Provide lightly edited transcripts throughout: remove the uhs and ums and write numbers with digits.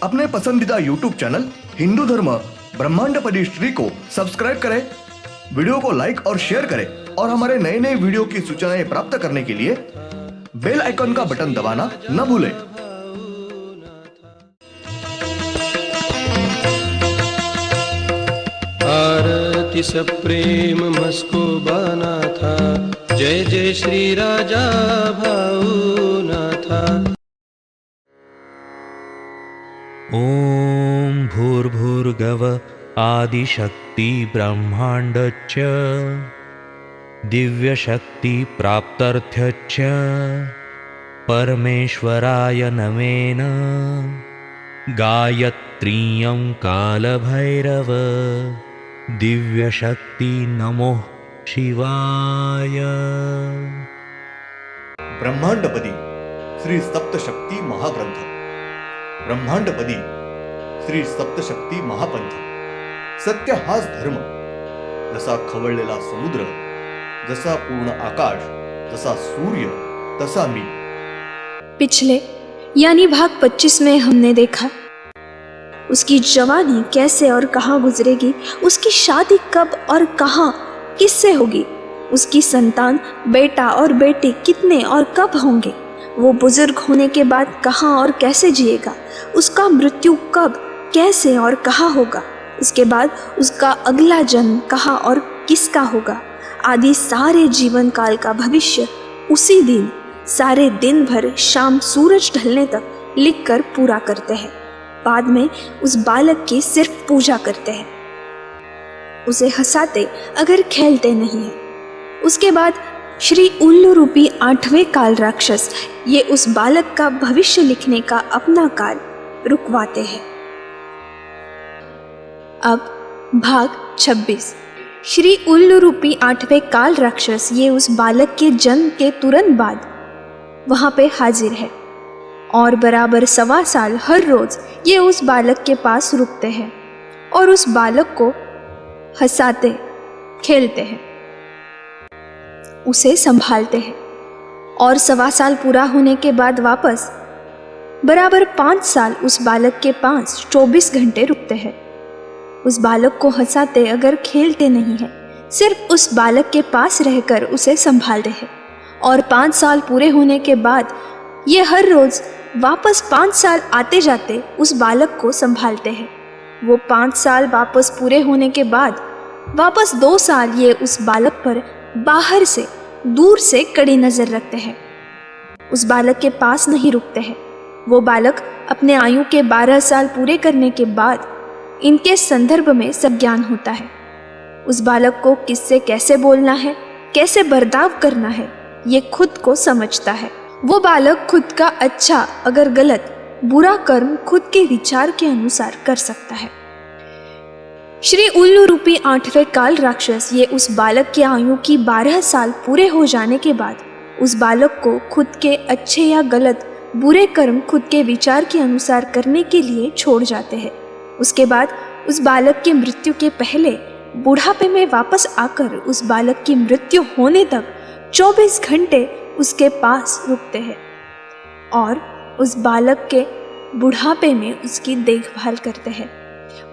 अपने पसंदीदा YouTube channel Hindu धर्म ब्रह्मांडपदी श्री को सब्सक्राइब करें, वीडियो को लाइक और शेयर करें और हमारे नए नए वीडियो की सूचनाएं प्राप्त करने के लिए बेल आइकन का बटन दबाना न भूलें। आरती सप्रेम मस्को बना था, जय जय श्री राजा भाऊनाथा। ओम भूर्भुर्गव आदिशक्ति ब्रह्मांडच्च दिव्यशक्ति प्राप्त्यर्थच्च परमेश्वराय नमेन गायत्रीयं कालभैरव दिव्यशक्ति नमो शिवाय। ब्रह्मांडपदी श्री सप्तशक्ती महाग्रंथ, ब्रह्मांडपदी श्री सप्तशक्ती महापंथ। सत्य हाच धर्म, जसा खवळलेला समुद्र, जसा पूर्ण आकाश, जसा सूर्य, तसा मी। पिछले यानी भाग 25 में हमने देखा उसकी जवानी कैसे और कहाँ गुजरेगी, उसकी शादी कब और कहाँ किससे होगी, उसकी संतान बेटा और बेटी कितने और कब होंगे, वो बुजुर्ग होने के बाद कहाँ और कैसे जिएगा, उसका मृत्यु कब कैसे और कहाँ होगा, उसके बाद उसका अगला जन्म कहाँ और किसका होगा, आदि सारे जीवन काल का भविष्य उसी दिन सारे दिन भर शाम सूरज ढलने तक लिखकर पूरा करते हैं। बाद में उस बालक की सिर्फ पूजा करते हैं, उसे हंसाते अगर खेलते नहीं है। उसके बाद श्री उल्लू रूपी 8वें काल राक्षस ये उस बालक का भविष्य लिखने का अपना काल रुकवाते हैं। अब भाग 26। श्री उल्लू रूपी 8वें काल राक्षस ये उस बालक के जन्म के तुरंत बाद वहां पे हाजिर है और बराबर 1.25 साल हर रोज ये उस बालक के पास रुकते हैं और उस बालक को हंसाते खेलते हैं, उसे संभालते हैं और 1.25 साल पूरा होने के बाद वापस बराबर 5 साल उस बालक के पास 24 घंटे रुकते हैं। उस बालक को हंसाते अगर खेलते नहीं है, सिर्फ उस बालक के पास रहकर उसे संभालते हैं और 5 साल पूरे होने के बाद ये हर रोज वापस 5 साल आते जाते उस बालक को संभालते हैं। वो 5 साल वापस पूरे होने के बाद वापस 2 साल ये उस बालक पर बाहर से दूर से कड़ी नजर रखते हैं, उस बालक के पास नहीं रुकते हैं। वो बालक अपने आयु के 12 साल पूरे करने के बाद इनके संदर्भ में सज्ञान होता है। उस बालक को किससे कैसे बोलना है, कैसे बर्ताव करना है, ये खुद को समझता है। वो बालक खुद का अच्छा अगर गलत बुरा कर्म खुद के विचार के अनुसार कर सकता है। श्री उल्लू रूपी 8वें काल राक्षस ये उस बालक की आयु की 12 साल पूरे हो जाने के बाद उस बालक को खुद के अच्छे या गलत बुरे कर्म खुद के विचार के अनुसार करने के लिए छोड़ जाते हैं। उसके बाद उस बालक की मृत्यु के पहले बुढ़ापे में वापस आकर उस बालक की मृत्यु होने तक 24 घंटे उसके पास रुकते हैं और उस बालक के बुढ़ापे में उसकी देखभाल करते हैं।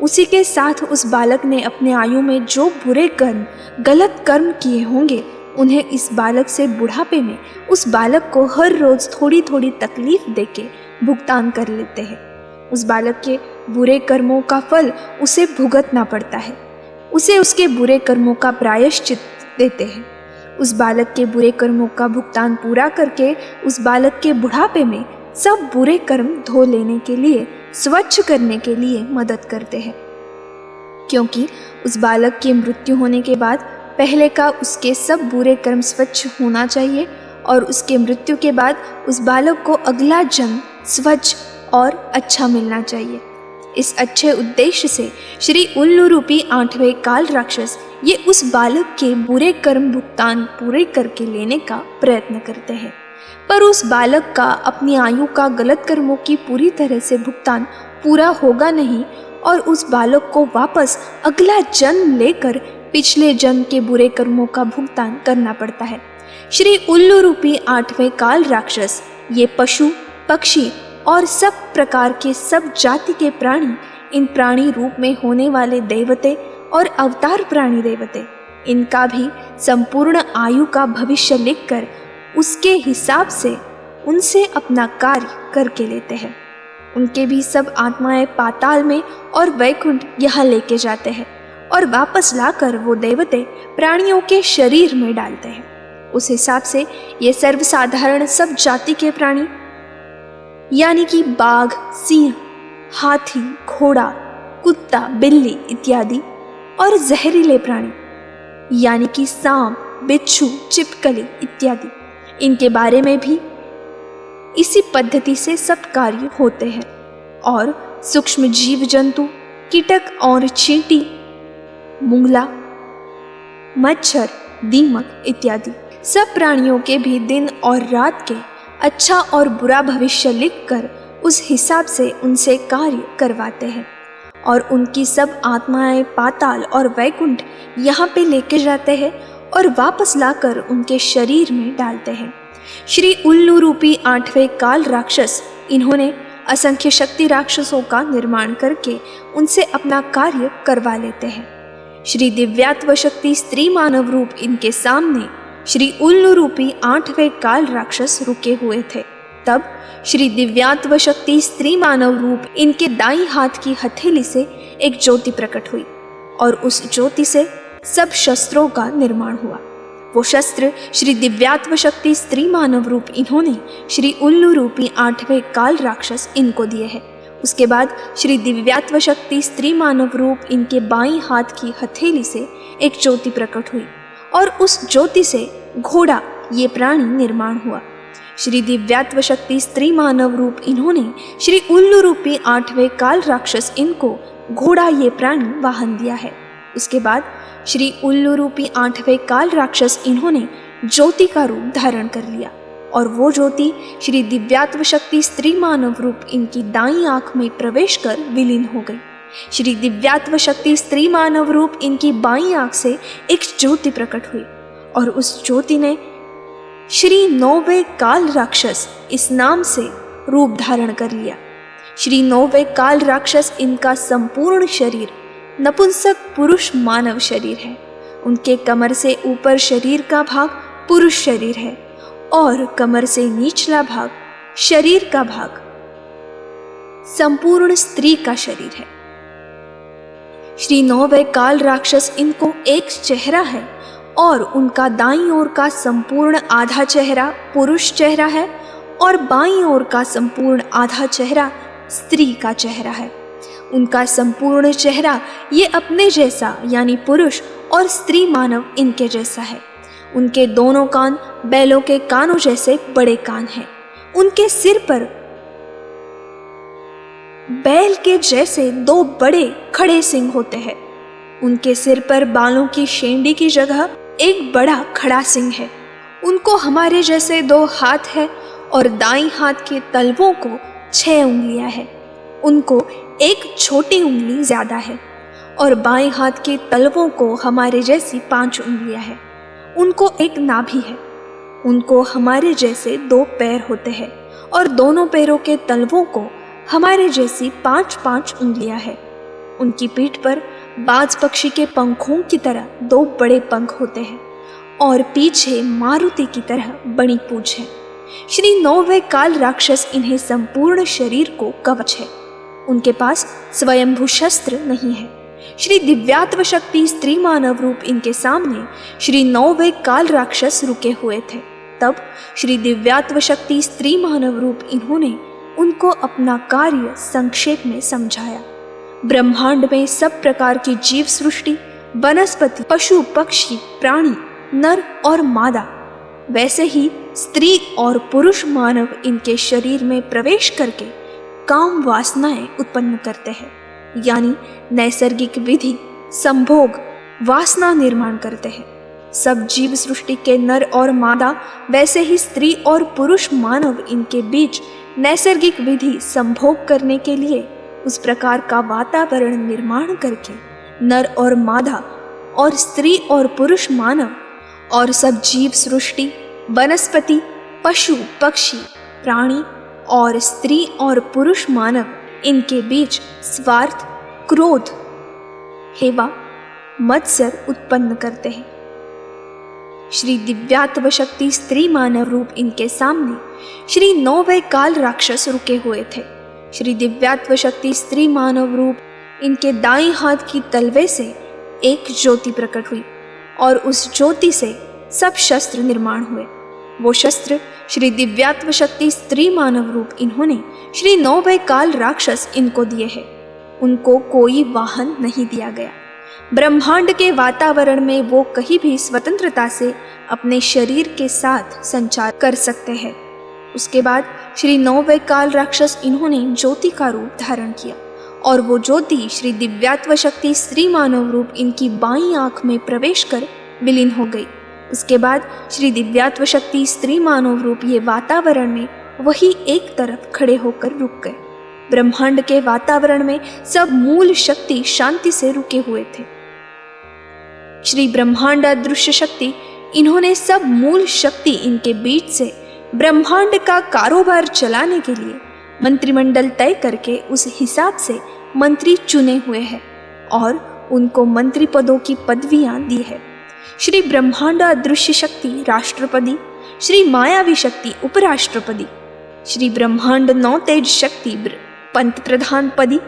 उसी के साथ उस बालक ने अपने आयु में जो बुरे कर्म गलत कर्म किए होंगे उन्हें इस बालक से बुढ़ापे में उस बालक को हर रोज थोड़ी थोड़ी तकलीफ देके भुगतान कर लेते हैं। उस बालक के बुरे कर्मों का फल उसे भुगतना पड़ता है, उसे उसके बुरे कर्मों का प्रायश्चित देते हैं। उस बालक के बुरे कर्मों का भुगतान पूरा करके उस बालक के बुढ़ापे में सब बुरे कर्म धो लेने के लिए, स्वच्छ करने के लिए मदद करते हैं। क्योंकि उस बालक की मृत्यु होने के बाद पहले का उसके सब बुरे कर्म स्वच्छ होना चाहिए और उसके मृत्यु के बाद उस बालक को अगला जन्म स्वच्छ और अच्छा मिलना चाहिए। इस अच्छे उद्देश्य से श्री उल्लू रूपी 8वें काल राक्षस ये उस बालक के बुरे कर्म भुगतान पूरे करके लेने का प्रयत्न करते हैं, पर उस बालक का अपनी आयु का गलत कर्मों की पूरी तरह से भुगतान पूरा होगा नहीं और उस बालक को वापस अगला जन्म लेकर पिछले जन्म के बुरे कर्मों का भुगतान करना पड़ता है। श्री उल्लू रूपी 8वें काल राक्षस ये पशु, पक्षी और सब प्रकार के सब जाति के प्राणी, इन प्राणी रूप में होने वाले देवते और अवतार प्राणी देवते, इनका भी संपूर्ण आयु का भविष्य लिखकर उसके हिसाब से उनसे अपना कार्य करके लेते हैं। उनके भी सब आत्माएं पाताल में और वैकुंठ यहाँ लेके जाते हैं और वापस लाकर वो देवते प्राणियों के शरीर में डालते हैं। उस हिसाब से ये सर्वसाधारण सब जाति के प्राणी यानी कि बाघ, सिंह, हाथी, घोड़ा, कुत्ता, बिल्ली इत्यादि और जहरीले प्राणी यानी कि सांप, बिच्छू, छिपकली इत्यादि, इनके बारे में भी इसी पद्धति से सब कार्य होते हैं। और सूक्ष्म जीव जंतु, कीटक और चींटी, मुंगला, मच्छर, दीमक इत्यादि सब प्राणियों के भी दिन और रात के अच्छा और बुरा भविष्य लिखकर उस हिसाब से उनसे कार्य करवाते हैं और उनकी सब आत्माएं पाताल और वैकुंठ यहाँ पे लेके जाते हैं और वापस लाकर उनके शरीर में डालते हैं। श्री उल्लू रूपी 8वें काल राक्षस, इन्होंने असंख्य शक्ति राक्षसों का निर्माण करके उनसे अपना कार्य करवा लेते हैं। श्री दिव्यात्व शक्ति स्त्री मानव रूप इनके सामने श्री उल्लू रूपी 8वें काल राक्षस रुके हुए थे। तब श्री दिव्यात्व शक्ति स्त्री मानव रूप इनके दाईं हाथ की हथेली से एक ज्योति प्रकट हुई और उस ज्योति से सब शस्त्रों का निर्माण हुआ। वो शस्त्र श्री दिव्यात्व शक्ति स्त्री मानव रूप इन्होंने श्री उल्लू रूपी 8वें काल राक्षस इनको दिए हैं। उसके बाद श्री दिव्यात्व शक्ति स्त्री मानव रूप इनके बाईं हाथ की हथेली से एक ज्योति प्रकट हुई और उस ज्योति से घोड़ा ये प्राणी निर्माण हुआ। श्री दिव्यात्व शक्ति स्त्री मानव रूप इन्होंने श्री उल्लू रूपी 8वें काल राक्षस इनको घोड़ा ये प्राणी वाहन दिया है। उसके बाद श्री उल्लू रूपी 8वें काल राक्षस इन्होंने ज्योति का रूप धारण कर लिया और वो ज्योति श्री दिव्यात्व शक्ति स्त्री मानव रूप इनकी दाईं आंख में प्रवेश कर विलीन हो गई। श्री दिव्यात्व शक्ति स्त्री मानव रूप इनकी बाईं आंख से एक ज्योति प्रकट हुई और उस ज्योति ने श्री 9वें काल राक्षस इस नाम से रूप धारण कर लिया। श्री 9वें काल राक्षस इनका संपूर्ण शरीर नपुंसक पुरुष मानव शरीर है। उनके कमर से ऊपर शरीर का भाग पुरुष शरीर है और कमर से निचला भाग शरीर का भाग संपूर्ण स्त्री का शरीर है। श्री 9वें काल राक्षस इनको एक चेहरा है और उनका दाईं ओर का संपूर्ण आधा चेहरा पुरुष चेहरा है और बाईं ओर का संपूर्ण आधा चेहरा स्त्री का चेहरा है। उनका संपूर्ण चेहरा ये अपने जैसा यानी पुरुष और स्त्री मानव इनके जैसा है। उनके दोनों कान बैलों के कानों जैसे बड़े कान हैं। उनके सिर पर बैल के जैसे दो बड़े खड़े सिंग होते हैं। उनके सिर पर बालों की शेंडी की जगह एक बड़ा खड़ा सिंग है। उनको हमारे जैसे 2 हाथ है और दाईं हाथ के तलवों को 6 उंगलियां हैं। उनको एक छोटी उंगली ज्यादा है और बाएं हाथ के तलवों को हमारे जैसी 5 उंगलियां हैं। उनको एक नाभि है। उनको हमारे जैसे 2 पैर होते हैं और दोनों पैरों के तलवों को हमारे जैसी 5-5 उंगलियां हैं। उनकी पीठ पर बाज पक्षी के पंखों की तरह 2 बड़े पंख होते हैं और पीछे मारुति की तरह बड़ी पूंछ है। श्री 9वें काल राक्षस इन्हें संपूर्ण शरीर को कवच है। उनके पास स्वयंभू शस्त्र नहीं है। श्री दिव्यात्व शक्ति स्त्री मानव रूप इनके सामने श्री 9वें काल राक्षस रुके हुए थे। तब श्री दिव्यात्व शक्ति स्त्री मानव रूप इन्होंने उनको अपना कार्य संक्षेप में समझाया। ब्रह्मांड में सब प्रकार की जीव सृष्टि, वनस्पति, पशु, पक्षी, प्राणी, नर और मादा, वैसे ही स्त्री और पुरुष मानव इनके शरीर में प्रवेश करके काम वासनाएं उत्पन्न करते हैं, यानी नैसर्गिक विधि संभोग वासना निर्माण करते हैं। सब जीव सृष्टि के नर और मादा, वैसे ही स्त्री और पुरुष मानव इनके बीच नैसर्गिक विधि संभोग करने के लिए उस प्रकार का वातावरण निर्माण करके नर और मादा और स्त्री और पुरुष मानव और सब जीव सृष्टि, वनस्पति, पशु, पक्षी, प्राणी और स्त्री और पुरुष मानव इनके बीच स्वार्थ, क्रोध, हेवा, मत्सर उत्पन्न करते हैं। श्री दिव्यात्व शक्ति स्त्री मानव रूप इनके सामने श्री नौवय काल राक्षस रुके हुए थे। श्री दिव्यात्व शक्ति स्त्री मानव रूप इनके दाईं हाथ की तलवे से एक ज्योति प्रकट हुई और उस ज्योति से सब शस्त्र निर्माण हुए। वो शस्त्र श्री दिव्यात्व शक्ति स्त्री मानव रूप इन्होंने श्री नौवय काल राक्षस इनको दिए हैं। उनको कोई वाहन नहीं दिया गया। ब्रह्मांड के वातावरण में वो कहीं भी स्वतंत्रता से अपने शरीर के साथ संचार कर सकते हैं। उसके बाद श्री नौवय काल राक्षस इन्होंने ज्योति का रूप धारण किया और वो ज्योति श्री दिव्यात्व शक्ति स्त्री मानव रूप इनकी बाईं आंख में प्रवेश कर विलीन हो गई। उसके बाद श्री दिव्यात्व शक्ति स्त्री मानव रूप ये वातावरण में वही एक तरफ खड़े होकर रुक गए। ब्रह्मांड के वातावरण में सब मूल शक्ति शांति से रुके हुए थे। श्री ब्रह्मांड अदृश्य शक्ति इन्होंने सब मूल शक्ति इनके बीच से ब्रह्मांड का कारोबार चलाने के लिए मंत्रिमंडल तय करके उस हिसाब से मंत्री चुने हुए हैं और उनको मंत्री पदों की पदवियां दी है। श्री ब्रह्मांड अदृश्य शक्ति राष्ट्रपति, श्री मायावी शक्ति उपराष्ट्रपति, श्री ब्रह्मांड नौ तेज शक्ति पंत प्रधान पदी,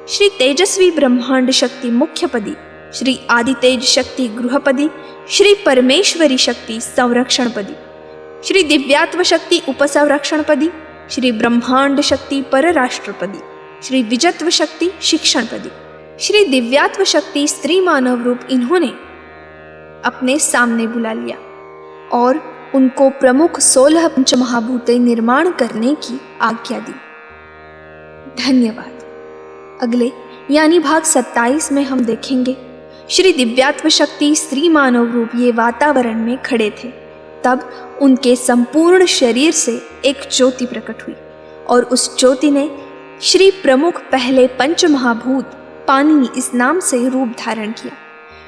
श्री तेजस्वी ब्रह्मांड शक्ति मुख्य पदी, श्री आदि तेज शक्ति गृहपदी, श्री परमेश्वरी शक्ति संरक्षण पदी, श्री दिव्यात्व शक्ति उपसंरक्षण पदी, श्री ब्रह्मांड शक्ति परराष्ट्रपदी, श्री विजत्व शक्ति शिक्षण पदी। श्री दिव्यात्व शक्ति स्त्री मानव रूप इन्होंने अपने सामने बुला लिया और उनको प्रमुख 16 पंचमहाभूते निर्माण करने की आज्ञा दी। धन्यवाद। अगले यानी भाग 27 में हम देखेंगे श्री दिव्यात्व शक्ति स्त्री मानव रूप ये वातावरण में खड़े थे। तब उनके संपूर्ण शरीर से एक ज्योति प्रकट हुई और उस ज्योति ने श्री प्रमुख पहले पंचमहाभूत पानी इस नाम से रूप धारण किया।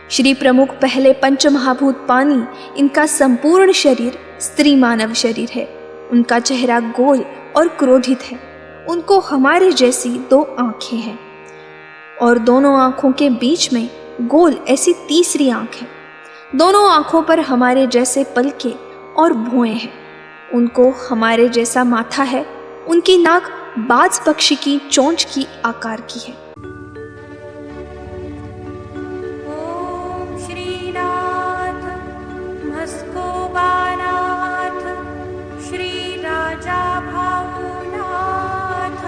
श्री प्रमुख पहले पंचमहाभूत पानी इनका संपूर्ण शरीर स्त्री मानव शरीर है। उनका चेहरा गोल और क्रोधित है। उनको हमारे जैसी 2 आंखें हैं और दोनों आंखों के बीच में गोल ऐसी तीसरी आंख है। दोनों आंखों पर हमारे जैसे पलके और भुएं हैं। उनको हमारे जैसा माथा है। उनकी नाक बाज पक्षी की चोंच की आकार की है। ओम श्रीनाथ मस्कोबानाथ श्री राजा भावनाथ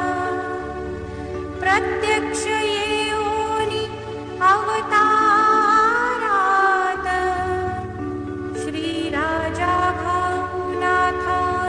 प्रत्यक्ष ये